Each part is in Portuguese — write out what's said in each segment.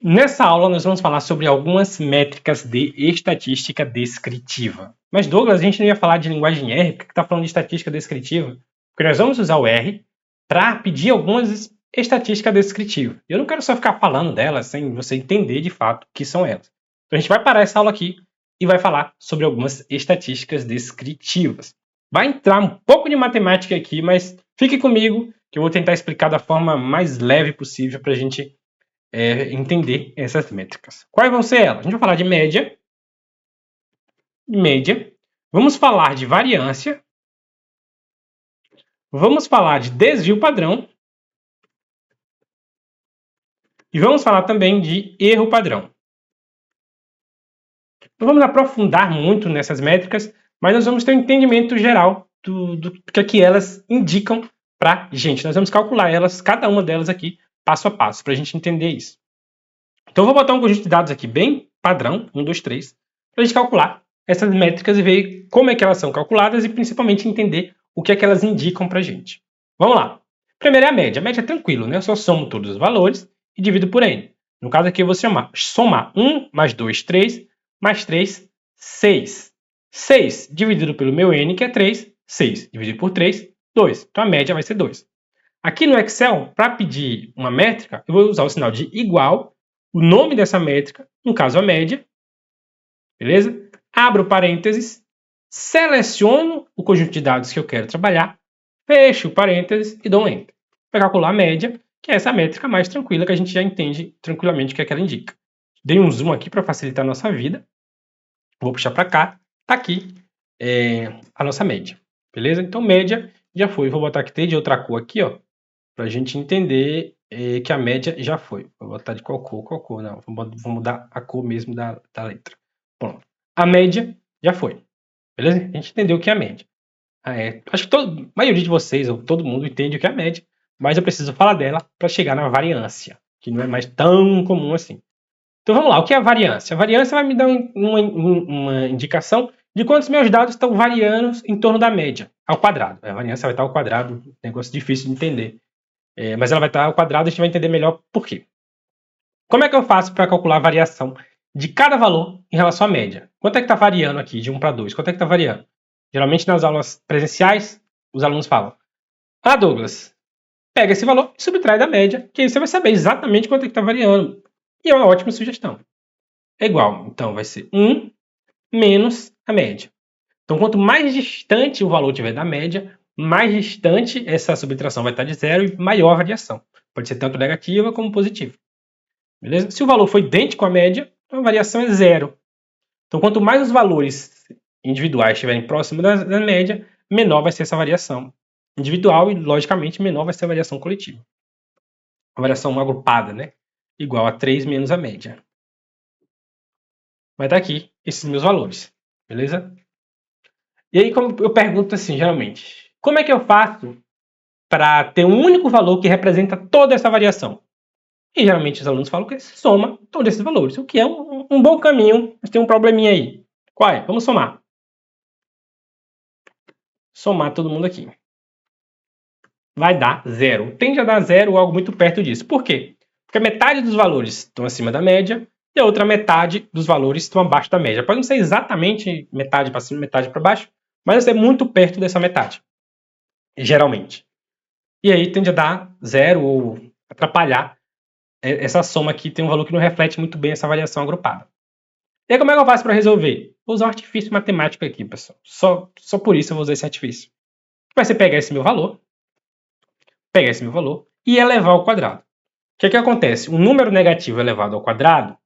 Nessa aula, nós vamos falar sobre algumas métricas de estatística descritiva. Mas, Douglas, a gente não ia falar de linguagem R, porque está falando de estatística descritiva? Porque nós vamos usar o R para pedir algumas estatísticas descritivas. Eu não quero só ficar falando delas sem você entender de fato o que são elas. Então, a gente vai parar essa aula aqui e vai falar sobre algumas estatísticas descritivas. Vai entrar um pouco de matemática aqui, mas fique comigo que eu vou tentar explicar da forma mais leve possível para a gente entender essas métricas. Quais vão ser elas? A gente vai falar de média, vamos falar de variância, vamos falar de desvio padrão e vamos falar também de erro padrão. Não vamos aprofundar muito nessas métricas, mas nós vamos ter um entendimento geral do que é que elas indicam para a gente. Nós vamos calcular elas, cada uma delas aqui, passo a passo, para a gente entender isso. Então, eu vou botar um conjunto de dados aqui bem padrão, 1, 2, 3, para a gente calcular essas métricas e ver como é que elas são calculadas e, principalmente, entender o que é que elas indicam para a gente. Vamos lá. Primeiro é a média. A média é tranquilo, né? Eu só somo todos os valores e divido por N. No caso aqui, eu vou somar 1 mais 2, 3, mais 3, 6. 6 dividido pelo meu N, que é 3, 6 dividido por 3, 2. Então, a média vai ser 2. Aqui no Excel, para pedir uma métrica, eu vou usar o sinal de igual, o nome dessa métrica, no caso a média, beleza? Abro parênteses, seleciono o conjunto de dados que eu quero trabalhar, fecho o parênteses e dou um Enter. Para calcular a média, que é essa métrica mais tranquila que a gente já entende tranquilamente o que é que ela indica. Dei um zoom aqui para facilitar a nossa vida. Vou puxar para cá. Está aqui a nossa média, beleza? Então, média já foi. Vou botar que tem de outra cor aqui, ó, para a gente entender que a média já foi. Vou botar de qual cor, não. Vou mudar a cor mesmo da letra. Pronto. A média já foi. Beleza? A gente entendeu o que é a média. Acho que a maioria de vocês, ou todo mundo, entende o que é a média, mas eu preciso falar dela para chegar na variância, que não é mais tão comum assim. Então vamos lá, o que é a variância? A variância vai me dar uma indicação de quantos meus dados estão variando em torno da média, ao quadrado. A variância vai estar ao quadrado, negócio difícil de entender. Mas ela vai estar ao quadrado, a gente vai entender melhor por quê. Como é que eu faço para calcular a variação de cada valor em relação à média? Quanto é que está variando aqui, de 1 para 2? Quanto é que está variando? Geralmente, nas aulas presenciais, os alunos falam: Ah, Douglas, pega esse valor e subtrai da média, que aí você vai saber exatamente quanto é que está variando. E é uma ótima sugestão. É igual, então vai ser 1 menos a média. Então, quanto mais distante o valor tiver da média, mais distante essa subtração vai estar de zero e maior a variação. Pode ser tanto negativa como positiva. Beleza? Se o valor for idêntico à média, a variação é zero. Então, quanto mais os valores individuais estiverem próximos da média, menor vai ser essa variação individual e, logicamente, menor vai ser a variação coletiva. A variação agrupada, né? Igual a 3 menos a média. Vai estar aqui esses meus valores. Beleza? E aí, como eu pergunto assim, geralmente, como é que eu faço para ter um único valor que representa toda essa variação? E geralmente os alunos falam que soma todos esses valores, o que é um bom caminho, mas tem um probleminha aí. Qual é? Vamos somar. Somar todo mundo aqui. Vai dar zero. Tende a dar zero ou algo muito perto disso. Por quê? Porque a metade dos valores estão acima da média e a outra metade dos valores estão abaixo da média. Pode não ser exatamente metade para cima, metade para baixo, mas vai ser muito perto dessa metade, geralmente. E aí tende a dar zero ou atrapalhar essa soma aqui, tem um valor que não reflete muito bem essa variação agrupada. E aí como é que eu faço para resolver? Vou usar um artifício matemático aqui, pessoal. Só por isso eu vou usar esse artifício. Vai ser pegar esse meu valor e elevar ao quadrado. O que acontece? Um número negativo elevado ao quadrado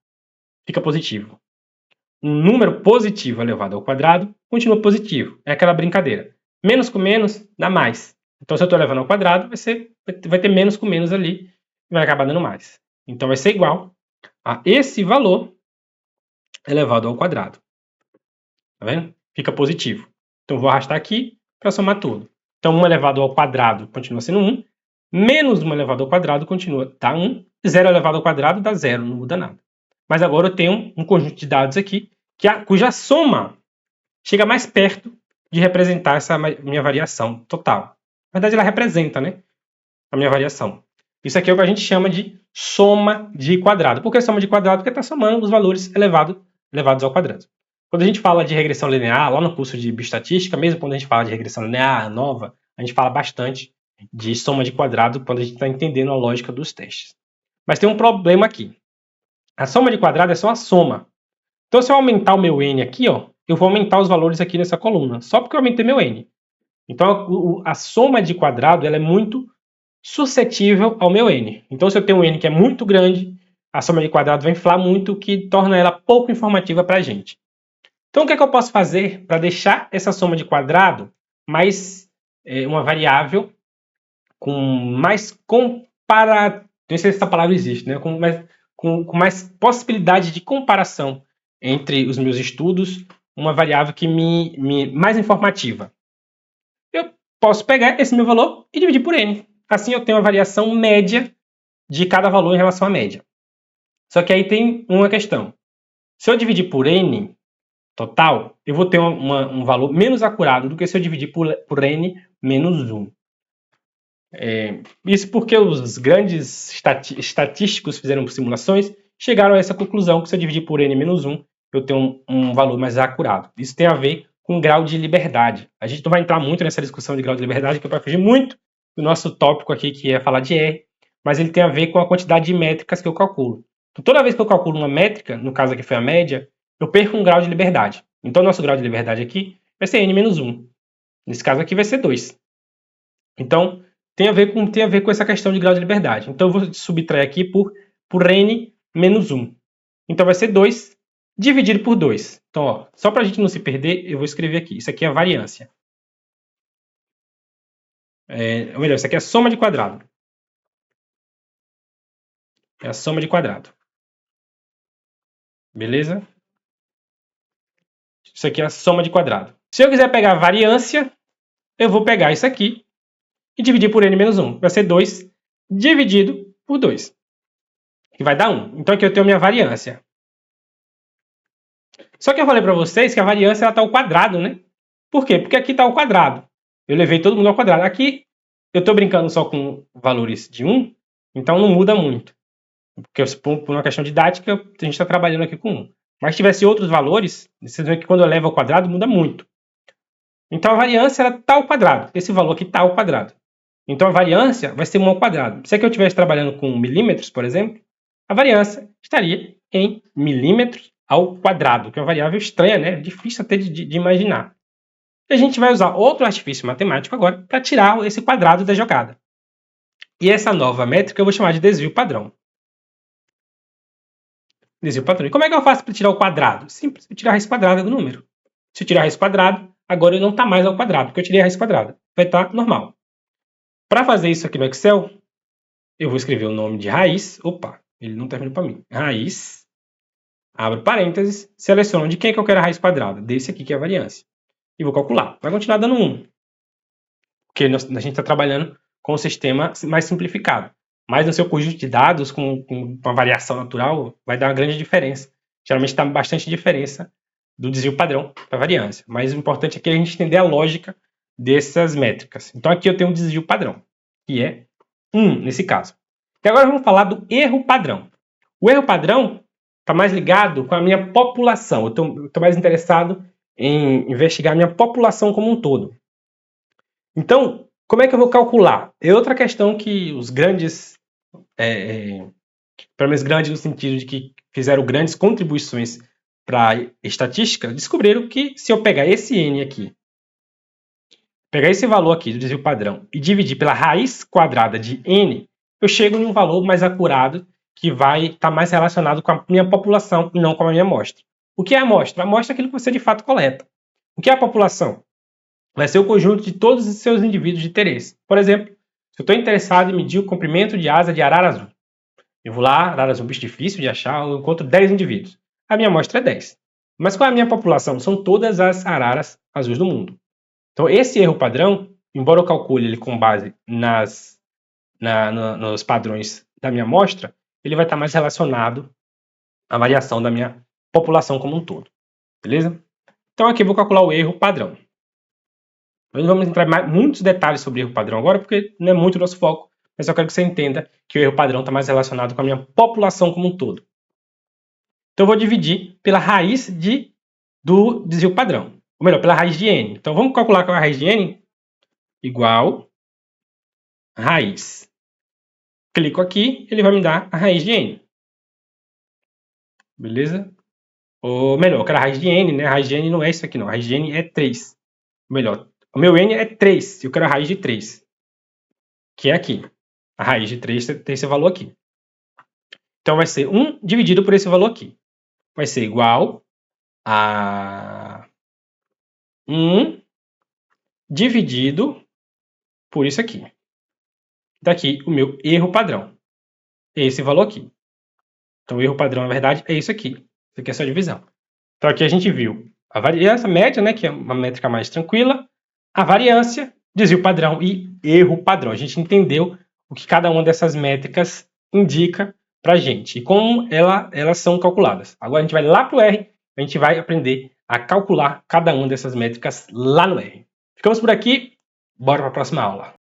fica positivo. Um número positivo elevado ao quadrado continua positivo. É aquela brincadeira. Menos com menos dá mais. Então, se eu estou elevando ao quadrado, vai ter menos com menos ali e vai acabar dando mais. Então, vai ser igual a esse valor elevado ao quadrado. Tá vendo? Fica positivo. Então, vou arrastar aqui para somar tudo. Então, 1 elevado ao quadrado continua sendo 1. Menos 1 elevado ao quadrado continua, dá 1. 0 elevado ao quadrado dá 0, não muda nada. Mas agora eu tenho um conjunto de dados aqui cuja soma chega mais perto de representar essa minha variação total. Na verdade, ela representa, né, a minha variação. Isso aqui é o que a gente chama de soma de quadrado. Por que soma de quadrado? Porque está somando os valores elevados ao quadrado. Quando a gente fala de regressão linear, lá no curso de bioestatística, mesmo quando a gente fala de regressão linear nova, a gente fala bastante de soma de quadrado quando a gente está entendendo a lógica dos testes. Mas tem um problema aqui. A soma de quadrado é só a soma. Então, se eu aumentar o meu n aqui, ó, eu vou aumentar os valores aqui nessa coluna, só porque eu aumentei meu n. Então, a soma de quadrado ela é muito suscetível ao meu n. Então, se eu tenho um n que é muito grande, a soma de quadrado vai inflar muito, o que torna ela pouco informativa para a gente. Então, o que é que eu posso fazer para deixar essa soma de quadrado mais uma variável com mais compara... Não sei se essa palavra existe, né? Com mais possibilidade de comparação entre os meus estudos, uma variável que mais informativa. Eu posso pegar esse meu valor e dividir por n. Assim eu tenho a variação média de cada valor em relação à média. Só que aí tem uma questão. Se eu dividir por n total, eu vou ter um valor menos acurado do que se eu dividir por n menos 1. Isso porque os grandes estatísticos fizeram simulações, chegaram a essa conclusão que se eu dividir por n menos 1, eu tenho um valor mais acurado. Isso tem a ver com grau de liberdade. A gente não vai entrar muito nessa discussão de grau de liberdade, que vai fugir muito do nosso tópico aqui, que é falar de R, mas ele tem a ver com a quantidade de métricas que eu calculo. Então, toda vez que eu calculo uma métrica, no caso aqui foi a média, eu perco um grau de liberdade. Então, nosso grau de liberdade aqui vai ser n menos 1. Nesse caso aqui vai ser 2. Então, tem a ver com essa questão de grau de liberdade. Então, eu vou subtrair aqui por n menos 1. Então, vai ser 2 dividido por 2. Então, ó, só para a gente não se perder, eu vou escrever aqui. Isso aqui é a variância. Ou melhor, isso aqui é a soma de quadrado. É a soma de quadrado. Beleza? Isso aqui é a soma de quadrado. Se eu quiser pegar a variância, eu vou pegar isso aqui e dividir por n menos 1. Vai ser 2 dividido por 2. Que vai dar 1. Então, aqui eu tenho a minha variância. Só que eu falei para vocês que a variância está ao quadrado, né? Por quê? Porque aqui está ao quadrado. Eu levei todo mundo ao quadrado. Aqui eu estou brincando só com valores de 1, então não muda muito. Porque por uma questão didática, a gente está trabalhando aqui com 1. Mas se tivesse outros valores, vocês veem que quando eu levo ao quadrado, muda muito. Então a variância está ao quadrado. Esse valor aqui está ao quadrado. Então a variância vai ser 1 ao quadrado. Se aqui eu estivesse trabalhando com milímetros, por exemplo, a variância estaria em milímetros ao quadrado, que é uma variável estranha, né? Difícil até de imaginar. E a gente vai usar outro artifício matemático agora para tirar esse quadrado da jogada. E essa nova métrica eu vou chamar de desvio padrão. Desvio padrão. E como é que eu faço para tirar o quadrado? Simples, eu tirar a raiz quadrada do número. Se eu tirar a raiz quadrada, agora ele não está mais ao quadrado, porque eu tirei a raiz quadrada. Vai estar normal. Para fazer isso aqui no Excel, eu vou escrever o nome de raiz. Opa, ele não terminou para mim. Raiz. Abro parênteses, seleciono de quem é que eu quero a raiz quadrada. Desse aqui que é a variância. E vou calcular. Vai continuar dando 1. Porque a gente está trabalhando com um sistema mais simplificado. Mas no seu conjunto de dados, com uma variação natural, vai dar uma grande diferença. Geralmente dá bastante diferença do desvio padrão para a variância. Mas o importante aqui é a gente entender a lógica dessas métricas. Então aqui eu tenho um desvio padrão, que é 1 nesse caso. E agora vamos falar do erro padrão. O erro padrão está mais ligado com a minha população. Eu estou mais interessado em investigar a minha população como um todo. Então, como é que eu vou calcular? É outra questão que os grandes, pelo menos grandes no sentido de que fizeram grandes contribuições para a estatística, descobriram que se eu pegar esse n aqui, pegar esse valor aqui do desvio padrão e dividir pela raiz quadrada de n, eu chego em um valor mais acurado que vai estar mais relacionado com a minha população e não com a minha amostra. O que é a amostra? A amostra é aquilo que você de fato coleta. O que é a população? Vai ser o conjunto de todos os seus indivíduos de interesse. Por exemplo, se eu estou interessado em medir o comprimento de asa de arara azul, eu vou lá, arara azul é um bicho difícil de achar, eu encontro 10 indivíduos. A minha amostra é 10. Mas qual é a minha população? São todas as araras azuis do mundo. Então, esse erro padrão, embora eu calcule ele com base nos padrões da minha amostra, ele vai estar mais relacionado à variação da minha população como um todo. Beleza? Então, aqui eu vou calcular o erro padrão. Nós não vamos entrar em muitos detalhes sobre erro padrão agora, porque não é muito o nosso foco, mas eu quero que você entenda que o erro padrão está mais relacionado com a minha população como um todo. Então eu vou dividir pela raiz do desvio padrão, ou melhor, pela raiz de n. Então vamos calcular qual é a raiz de n? Igual raiz. Clico aqui, ele vai me dar a raiz de n. Beleza? Ou melhor, eu quero a raiz de n, né? A raiz de n não é isso aqui, não. A raiz de n é 3. Ou melhor, o meu n é 3. Eu quero a raiz de 3. Que é aqui. A raiz de 3 tem esse valor aqui. Então vai ser 1 dividido por esse valor aqui. Vai ser igual a 1 dividido por isso aqui. Daqui o meu erro padrão. Esse valor aqui. Então o erro padrão, na verdade, é isso aqui. Isso aqui é só divisão. Então aqui a gente viu a variância média, né, que é uma métrica mais tranquila, a variância, desvio padrão e erro padrão. A gente entendeu o que cada uma dessas métricas indica para a gente e como elas são calculadas. Agora a gente vai lá para o R, a gente vai aprender a calcular cada uma dessas métricas lá no R. Ficamos por aqui, bora para a próxima aula.